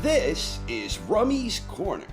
This is Rummy's Corner.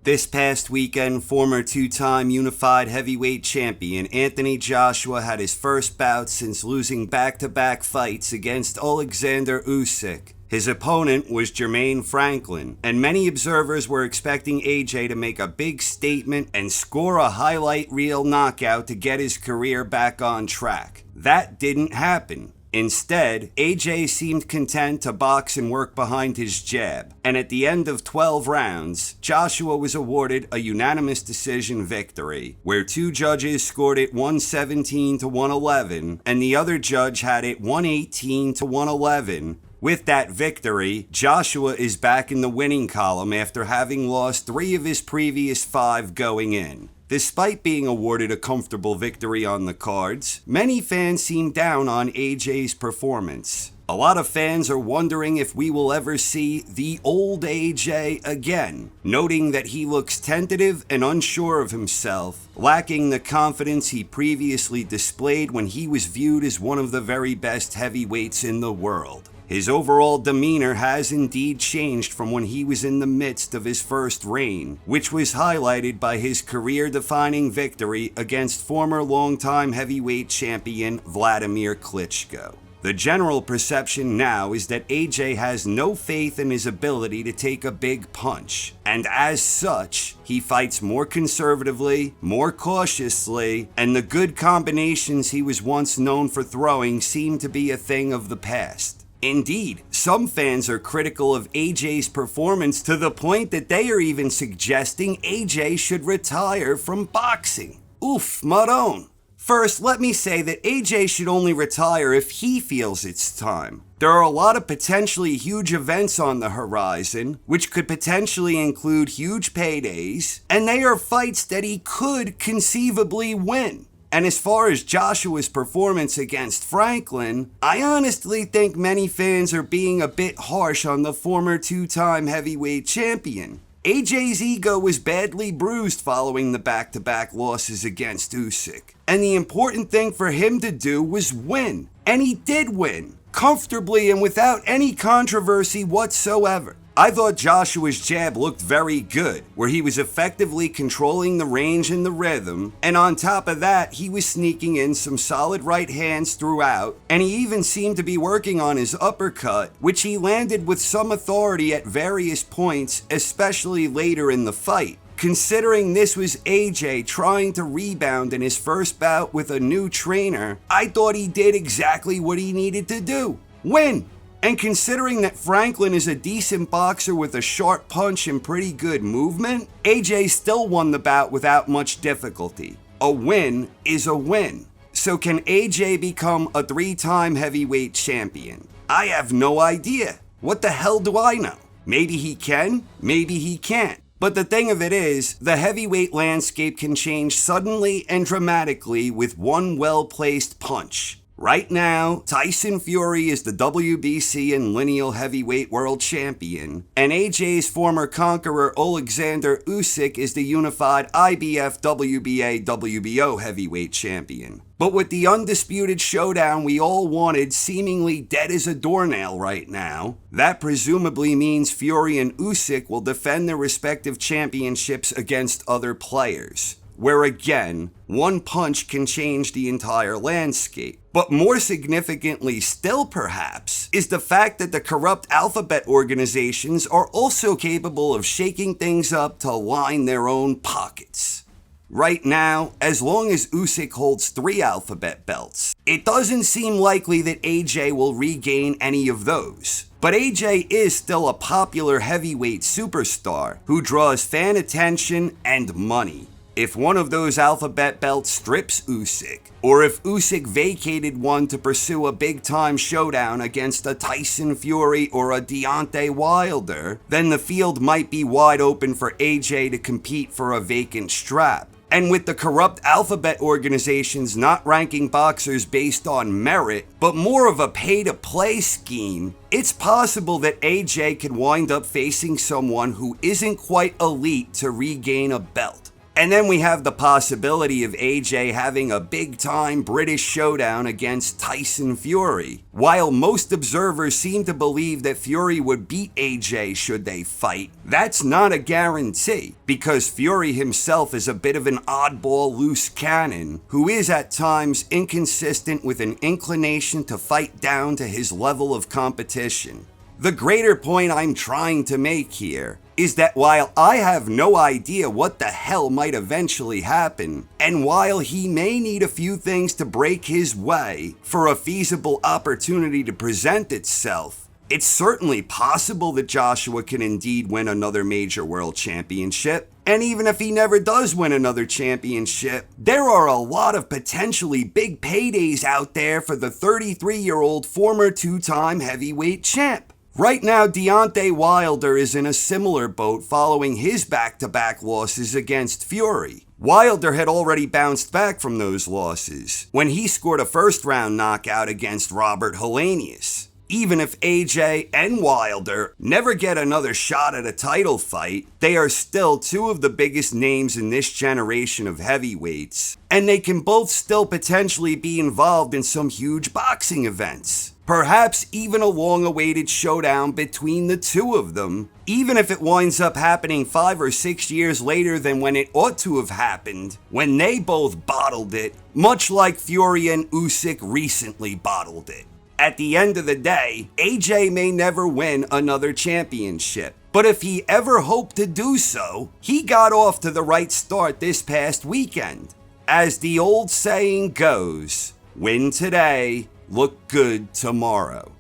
This past weekend, former two-time unified heavyweight champion Anthony Joshua had his first bout since losing back-to-back fights against Alexander Usyk. His opponent was Jermaine Franklin, and many observers were expecting AJ to make a big statement and score a highlight reel knockout to get his career back on track. That didn't happen. Instead, AJ seemed content to box and work behind his jab, and at the end of 12 rounds, Joshua was awarded a unanimous decision victory, where two judges scored it 117 to 111, and the other judge had it 118 to 111. With that victory, Joshua is back in the winning column after having lost 3 of his previous 5 going in. Despite being awarded a comfortable victory on the cards, many fans seem down on AJ's performance. A lot of fans are wondering if we will ever see the old AJ again, noting that he looks tentative and unsure of himself, lacking the confidence he previously displayed when he was viewed as one of the very best heavyweights in the world. His overall demeanor has indeed changed from when he was in the midst of his first reign, which was highlighted by his career-defining victory against former longtime heavyweight champion Vladimir Klitschko. The general perception now is that AJ has no faith in his ability to take a big punch, and as such, he fights more conservatively, more cautiously, and the good combinations he was once known for throwing seem to be a thing of the past. Indeed, some fans are critical of AJ's performance to the point that they are even suggesting AJ should retire from boxing. Oof, Maron. First, let me say that AJ should only retire if he feels it's time. There are a lot of potentially huge events on the horizon, which could potentially include huge paydays, and they are fights that he could conceivably win. And as far as Joshua's performance against Franklin, I honestly think many fans are being a bit harsh on the former two-time heavyweight champion. AJ's ego was badly bruised following the back-to-back losses against Usyk. And the important thing for him to do was win. And he did win, comfortably and without any controversy whatsoever. I thought Joshua's jab looked very good, where he was effectively controlling the range and the rhythm, and on top of that, he was sneaking in some solid right hands throughout, and he even seemed to be working on his uppercut, which he landed with some authority at various points, especially later in the fight. Considering this was AJ trying to rebound in his first bout with a new trainer, I thought he did exactly what he needed to do: win! And considering that Franklin is a decent boxer with a sharp punch and pretty good movement, AJ still won the bout without much difficulty. A win is a win. So can AJ become a 3-time heavyweight champion? I have no idea. What the hell do I know? Maybe he can, maybe he can't. But the thing of it is, the heavyweight landscape can change suddenly and dramatically with one well-placed punch. Right now, Tyson Fury is the WBC and lineal heavyweight world champion, and AJ's former conqueror Alexander Usyk is the unified IBF WBA WBO heavyweight champion. But with the undisputed showdown we all wanted seemingly dead as a doornail right now, that presumably means Fury and Usyk will defend their respective championships against other players, where again, one punch can change the entire landscape. But more significantly still, perhaps, is the fact that the corrupt alphabet organizations are also capable of shaking things up to line their own pockets. Right now, as long as Usyk holds 3 alphabet belts, it doesn't seem likely that AJ will regain any of those. But AJ is still a popular heavyweight superstar who draws fan attention and money. If one of those alphabet belts strips Usyk, or if Usyk vacated one to pursue a big-time showdown against a Tyson Fury or a Deontay Wilder, then the field might be wide open for AJ to compete for a vacant strap. And with the corrupt alphabet organizations not ranking boxers based on merit, but more of a pay-to-play scheme, it's possible that AJ could wind up facing someone who isn't quite elite to regain a belt. And then we have the possibility of AJ having a big-time British showdown against Tyson Fury. While most observers seem to believe that Fury would beat AJ should they fight, that's not a guarantee, because Fury himself is a bit of an oddball loose cannon who is at times inconsistent with an inclination to fight down to his level of competition. The greater point I'm trying to make here is that while I have no idea what the hell might eventually happen, and while he may need a few things to break his way for a feasible opportunity to present itself, it's certainly possible that Joshua can indeed win another major world championship. And even if he never does win another championship, there are a lot of potentially big paydays out there for the 33-year-old former two-time heavyweight champ. Right now, Deontay Wilder is in a similar boat following his back-to-back losses against Fury. Wilder had already bounced back from those losses when he scored a first-round knockout against Robert Helenius. Even if AJ and Wilder never get another shot at a title fight, they are still two of the biggest names in this generation of heavyweights, and they can both still potentially be involved in some huge boxing events. Perhaps even a long-awaited showdown between the two of them, even if it winds up happening 5 or 6 years later than when it ought to have happened, when they both bottled it, much like Fury and Usyk recently bottled it. At the end of the day, AJ may never win another championship, but if he ever hoped to do so, he got off to the right start this past weekend. As the old saying goes, win today, look good tomorrow.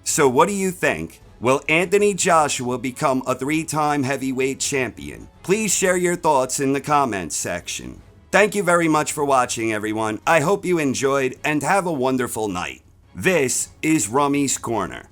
So what do you think? Will Anthony Joshua become a 3-time heavyweight champion? Please share your thoughts in the comments section. Thank you very much for watching, everyone. I hope you enjoyed and have a wonderful night. This is Rummy's Corner.